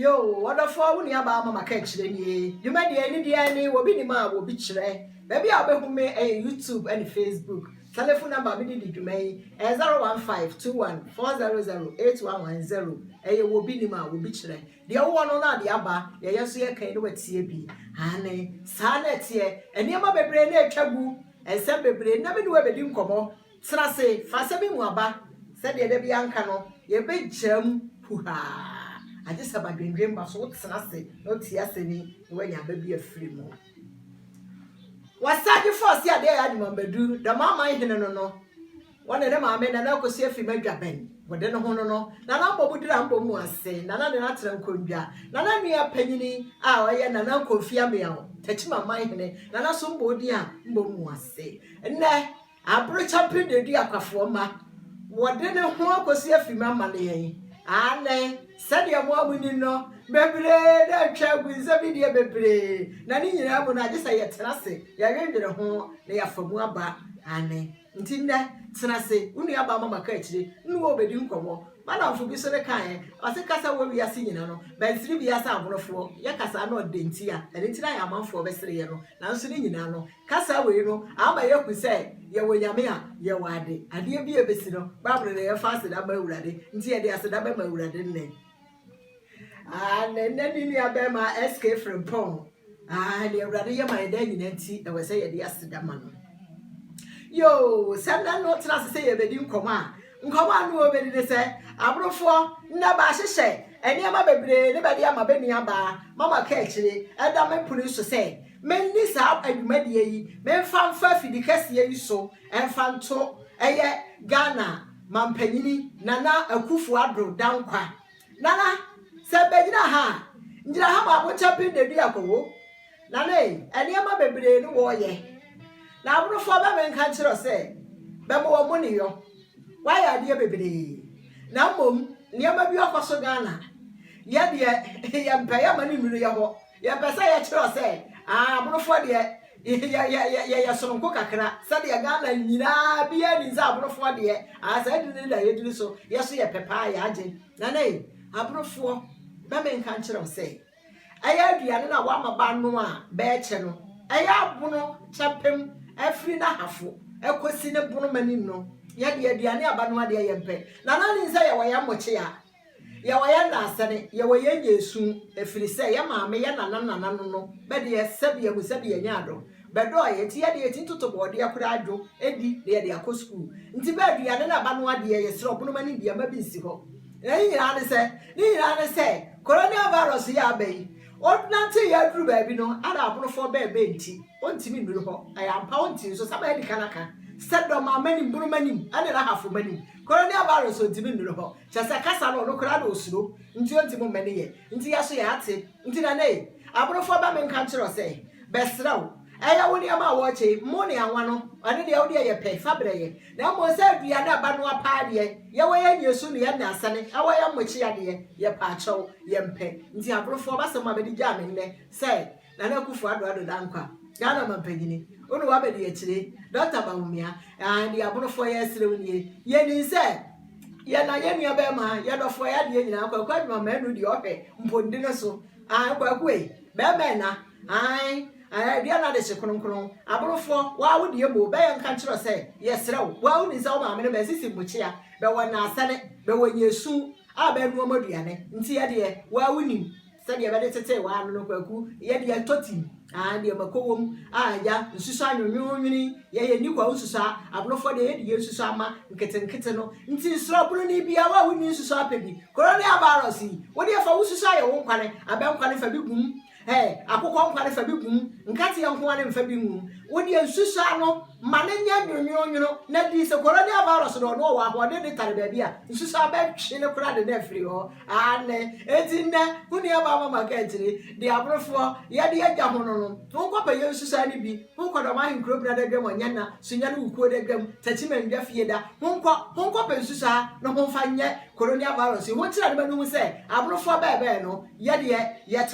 Yo, wonderful when you about Mama Catching. You made the any DNA will be the man will be chere. Maybe I'll be who may a YouTube and Facebook. Telephone number me did you may 01521400811. A will be the man will be chere. The old one on the Abba, the Yasu can with CB. Hane, Sanet here, and never be brain chabu, and some be brain never do ever dim come. Say, Fasabi Waba, said the Debbie Ancano, ye big gem, hoo-ha. I just have a dream, but what's nothing, not yesterday when your baby a free more. What's that you first year there? I remember do the mamma in no. One of them I made an uncle see if you made Japan. But then no, Nana would ramble more say, Nana the natural kunja, Nana near penny, our and an uncle Fiamio, touch my mind, Nana somebody, Bomo say. And there, I brought up in the dear performer. What didn't walk see if you mamma lay. And said your mom winning no, baby, that child with every dear baby. Nanny, you know, when I just say a tenacity, you're going to the home, they are from Waba, and Tinda, tenacity, only about Mamma Catchy, no obedient como. Madame for be so kind. I think Casa will be a senior, but 3 years out of 4, Yakasa not dentia, and it's I am for Vestriano, now sitting in Ano, Casa will know, I'm a yoke say, Yawayamia, Yawadi, and dear be a visitor, Barbara, they are fasted up my ready, until they are said up my ready. And then in your bema escape from Pong. And you're ready, my day in tea, I was saying yesterday, man. Yo, send that note to say a bedroom command. Come on, nobody say, I'm for never say, and near my baby, nobody am a baby, Mamma Catchy, and I may police to say, men this up and mediate, men found Furfy the Cassia so, and found to a Ghana, Mampenini, Nana, a Kufu Adro, down qua. Nana, said Bedina ha, Jahama, what's up in the diaco? Nana, and near my baby, no warrior. Now, no father men can't say, Bamo money yo. Why are dear baby? Now, mum, near my Bioco Ghana. Yet, yam pay money, Muriabo. Yapasa say, no for dear. Ya son coca, said your Ghana, Nina, be any zabro for dear. As I did do so, yes, ya papa, yajin. Nane, abro for, Baman can't say. I had the other one about Noa, bear channel. I have bono, chappim, every nahafu, a question of bonomanino. Yet, the Diana Banwa de Yempe. Nana is a way mochia. Yawayana Sane, Yawaye soon, if you say, Yama, Mayana, no, but the Sabia was Sabia Yado. But do I tear the 18 to board, dear Prado, Eddie, dear school. Intibed the Anna Banwa de Yesro, Bonoman, dear Mabisico. Nina say, Coronavirus Yabe. What not say ya drew baby no, and I'll for baby. On Timmy Bruho, I am pounding so somebody canaka. Said on my many brumanim, and then I have for many. Coronavirus or Timmy Bruho, just a casano, no crado slow, into 20 many years, into Yasuyate, into the name. I brought for Baman country or say, best row. I only am a watching, money and one, and the idea you pay Fabre. Now, most said we are not Banua party, Yaway and your soon yana sunny, our young Muchia, your pacho, yempe, into a brought for us of my baby jamming there, say, Nanaku for other danka, Yana Mampegini, Unuabedi today, Dr. Baumia, and the above 4 years Yenny said. Yana Yenia Bema, Yado for Yadina, quite my man with the opera, Pundinaso, I work away, Bemena, I dear not a second crown. I brought for why would you move by and country say, yes, sir, well, is all my minister, which here, but when I said it, but when you soon, I'll be no more diane, and see, dear, well, winning. Said you better say, well, I'm no cuckoo, yet you're totting, and you're Macomb, ya, Susan, you ye, new Susa, I brought for the 8 years to summer, Kitteno, until Slopuni be our winning Susapi, Coronavirus, what do you for Susa, won't panic, I don't panic for big room. Hey, I put one kind of fabium, and Catty and one and fabium. Would you Susano, Manania, you know, not this a coronavirus or no one, what did the Tarabia, Susabek in a crowd and every or, and it's in there, who near Baba Mackenzie, the Abra for Yadia Jamono, who copper your society be, who could a mind group that again on Yana, Sunan who could again, Tachim and Jaffieda, who copper Susa, no more fine yet, coronavirus. You want to have a say, Abra for Babeno, Yadia, yet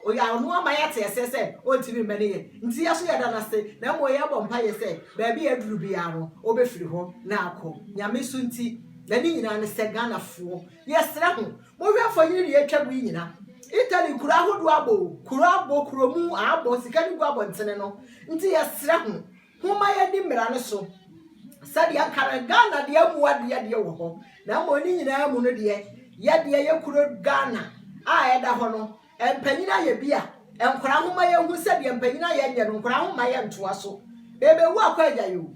or ya no amayate say o tibi many nti yaso ya dana say na mo ya bompa ye say baby aduru bia no obefiri ho na akọ nyame so nti na ni nyina ne se Ghana fo yesra ho mo hwe afọ yiri atwa bu nyina Italy kura hodo abo kuromu abo sika ni gu abontene no nti yesra ho homa ye di mmara ne so sade akara Ghana de amuwa de wo ho na mo ni nyina mu no de ye de ye kuro Ghana a eda ho no empanyina ye bia enkora homa ye hu sade empanyina ye nye no nkora homa ye ntoa so bebe wu akwa agya yo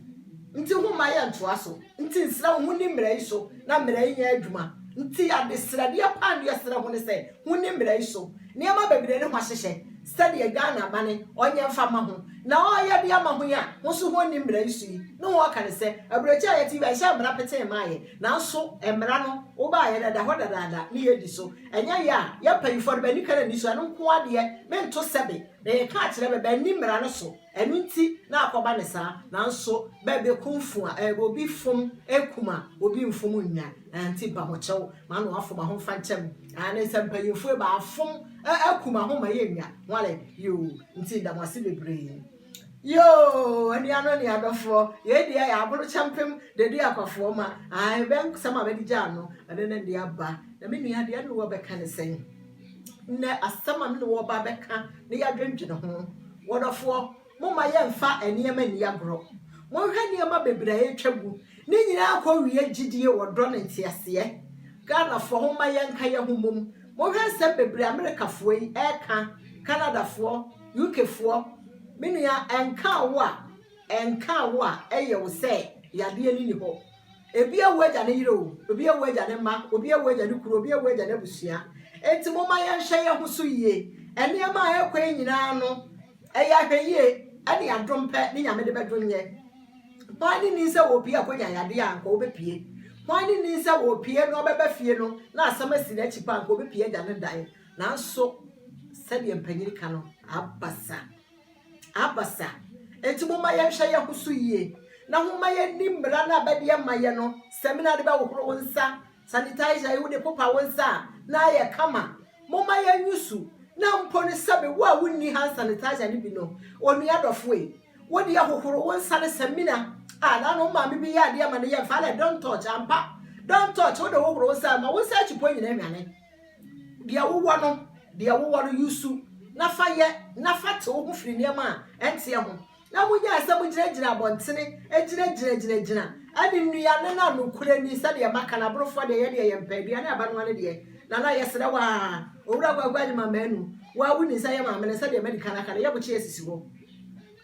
nti homa ye ntoa so nti nsra ho ni mmara yi so na mmara yi nya adwuma nti adesrade apande yesra ho ne se hu ni mmara yi so niama bebere ne ho ahyehye sade Ghana mane onye mfa ma ho na oye de ama ho ya ho so ho ni mmara yi so yi no ho aka ne se abrochi ayeti ba sha mmara pete maaye na so mmara no wo ba ye dada ho dada ne ye di so enya ya ya payifo be ni kana ni so anu nko ade mento sebe na ye ka kire be ni mmara no so enu nti na akoba ne sa na so bebe kumfu a obi fom ekuma obi mfom nya nti ba ho chew ma no afoma ho fa nchem ane se mpayifo ba afom akuma ho ma ye nya wale yo nti da mwase bebre yo ani ano ni adofo ye dia ya aburu champem de dia akofo ma ai ben sama be dija no ade na dia ba na me nua dia no wo be ka ne sen na asama me no wo ba be ka ne ya dwendwene ho wodofo mo ma ye mfa eniema ni agro mo hwa niema bebre ye twagu ni nyina akọ wiye gidie wodo ne ntiase Ghana fo ho ma ye nka ye humum mo hwa se bebre America fo yi eka Canada fo UK fo minua enka wo a eye wo se yade ani ni ho ebi awu agya ne yire o obi awu agya ne ma obi awu agya ne kuro obi awu agya ne busua enti mo ma ye nhwe ye ho so yie eniema a ekwa nyina no eya hweye ade adompe ni nyame de bedonye bani ni se wo pie akonya yade a nko obepie bani ni se wo pie no bebe fie no na asama si na chipa nko obepie agya ne dan na so sede empanyiri ka no abasa enti mo ma ye hwe ye ho so yie na ho ma ye ni mmra na abede ye maye no seminar de ba wo horo wonsa sanitizer ye wo de popa wonsa na ye kama mo ma ye nyusu na mpone sabe wo a wonni hand sanitizer ni bi no onu adofo e wo de ahohoro wonsa ne seminar na no ma bi ya de ama ne ye fa le don't touch ampa don't touch wo de wo horo wonsa ma wonsa chipo nyina nwane dia wo no yusu na fate wo hufiri niam ente ho na munya asem giragina abontene giragina adi nnua ne na nokura ni sade ya maka na brofo de ye de ye mpadua na aba no ne de na yesere wa owura gwagwa ni mama anu wa wuni sa ye mama ne sade medical na kana ye bo che asisi ho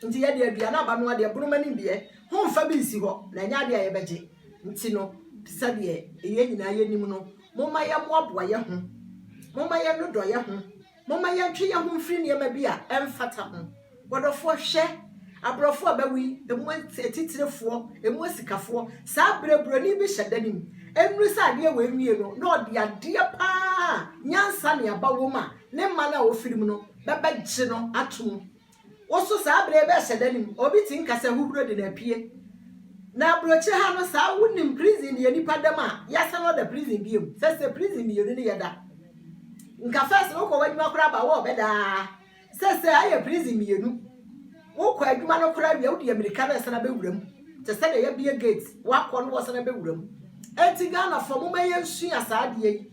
nti ye de adua na aba no de bunuma ni biye ho mfa bi si ho na nya de ye beje nti no sade ye nyina ye nim no moma ye moaboa ye ho moma ye no do ye ho moma ye ntwe ye ho mfiri ne ma bi a emfata ho godofo hwe abrofo abawi emu etitirefo emu asikafo sa brebro ni bi hyedanim enru sa de we nwie no na ode ade pa nyansa ne aba wo ma ne ma na ofirim no beba gye no atom woso sa bre be hyedanim obi tinkasa huhuro de na pie na broche ha no sa wonim prison ye nipa dam a yasa no da prison biem se prison mi yoni ne yeda nka first no ko wadwuma kora ba wo beda se aye prison mi yenu wo kwa adwuma no kora wi awudi America na sana bewuram te se de ya bie gate wakọ no wo sana bewuram enti Ghana fo mo ma yensu asade yi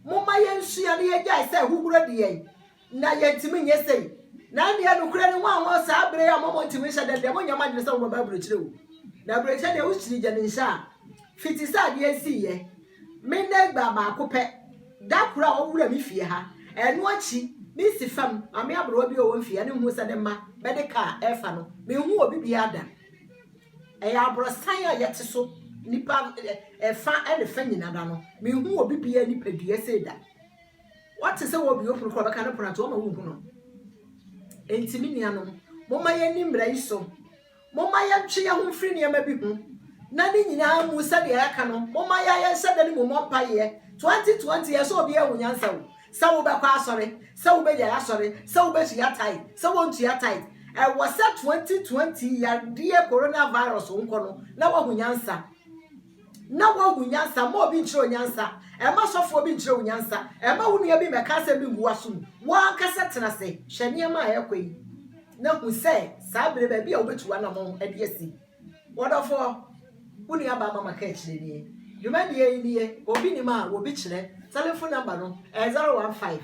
mo ma yensu ya ne ya se huhuro de yi na yentimi nyesei na ne ya no kora ne wa sa abre ya mo ntimi hye de mo nyama de se wo ba brochire wo na brochire de wo chiri je ne nsha fiti sa de asi ye me na gba ma kope da kura wo wura mi fie ha enu achi mi si fam ame abro bi o wo fie ne hu se de ma medical efa no me hu obi bi ada ya abro san a yete so nipa efa ene fa nyina da no me hu obi bi ya nipa dua se da what say wo bi ofuru ko beka ne pona to ma hu no enti mi nia no mo ma ye ni mra iso mo ma ye twe ye hu firi ne ma bi hu na ni nyina mu se de ya ka no mo ma ya ye se de ni mo mpa ye 2020 ye so obi e hu nyansa wo sa wo be kwa asore sa wo be ya asore sa wo be ya tight sa wo ntu ya tight was 2020 ya die coronavirus nko no na wo hu nyansa mo obi nchiro nyansa ma sofo obi nchiro nyansa ma hu nua bi meka se bi guwa so wa kasa tena se hwene ma ayekoi na hu se sa bere ba bi a obetuwa na mo adiasi wonderful hu nua ba mama ka chire ni dwuma die ni obi ni ma wo bi chire telephone number no 015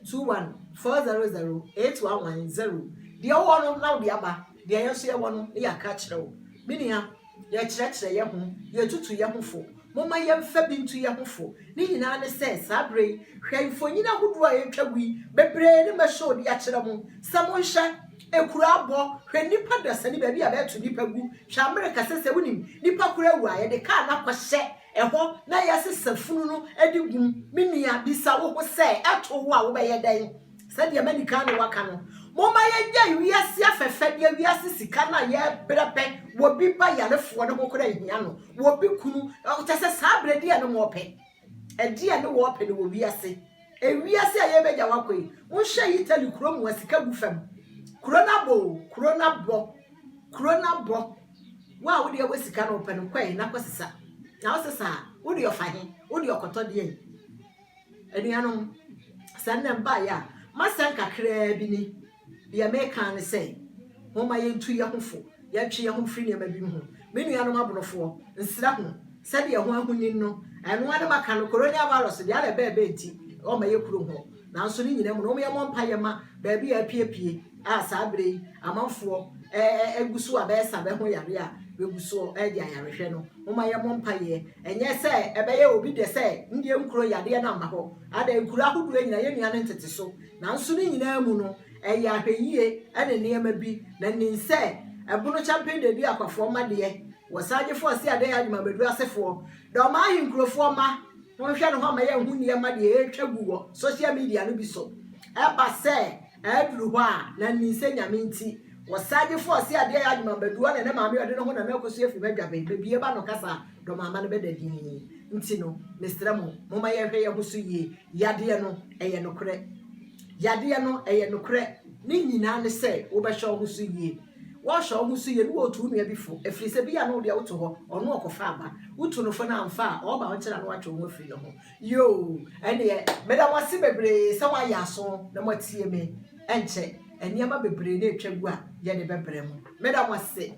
08140081110 dia wo no na wo dia ba dia yeso ye wo no ya ka kire wo minia ya kire ye ho ya tutu ye ho fo moma ye mfa bintu ye ho fo ni nyina ne se sabre hwemfonyina hudu a ye twagui bebre ne masho dia kire mo samo hye ekura abo hwe nipa dasani ba bi a beto nipa gu hwa America sese wonim nipa kura wu a ye de ka na kwhye eho na yesesa funu no edigum minia bisa wo ho se eto wo a wo be ye dan se de manika no waka no moma ye gya wiase afefe de wiase sika na ye brepe wo bi ba yarefo ne kokora hia no wo bi kunu o tese sabre de no mo pe e de no wo pe no wo wiase e wiase a ye be gya wakoi wo hye Italy krom wa sika gu fam corona bo wa wo de wo sika no pe no kwai na kwasesa na osesa wo de ofahin wo de okoto de anuanom sanna ba ya masan kakra bi ni de America ne say moma ye ntu ye hofo ye twe ye ho firi ne ma bi ho menuanom aborofo nsira ho se de ye ho ahuni no anu ade maka no coronavirus de ala ba enti o ma ye kuro ho na nso ni nyina mu no mo ye mo mpa ye ma ba bi ya piepie a sabre amanfo egusu abesa be ho yare a beguso e dia yarehwe no moma ye mo mpa ye enye se ebe ye obi de se ndie nkuro yade na ma ho ada nkuro ahodo nyina ye nua ne ntete so na nso ni nyina mu no ya hweyie ene niema bi na ninse ebono champion de bi akwafo ma de wosaje fo se ade ya djuma bedu asefo do ma ahinkrofo ma won hwe no ho ma ye hu niema de etwa guwo social media no bi so eba se eduru ho a na ninse nyame nti wosaje fo se ade ya djuma bedu na ne ma me ode no ho na me akoso efi badwa be bie ba no kasa do ma ma no bedadi nti no mestra mo ma ye hwe ye ho so yie yade no eye nokre yade no eye nokre ni nyina ne se wo be hwe ho so yie wo hwe ho so yie no otu nua bi fo efiri se bi ya no de woto ho ono okofa aba wotu no fo na amfa o ba wo kira no watwo ho afiri ho yo ene meda wase bebre se wa ya so na matie me enche eniama bebre na etwagu a ye ne bebre mo meda wase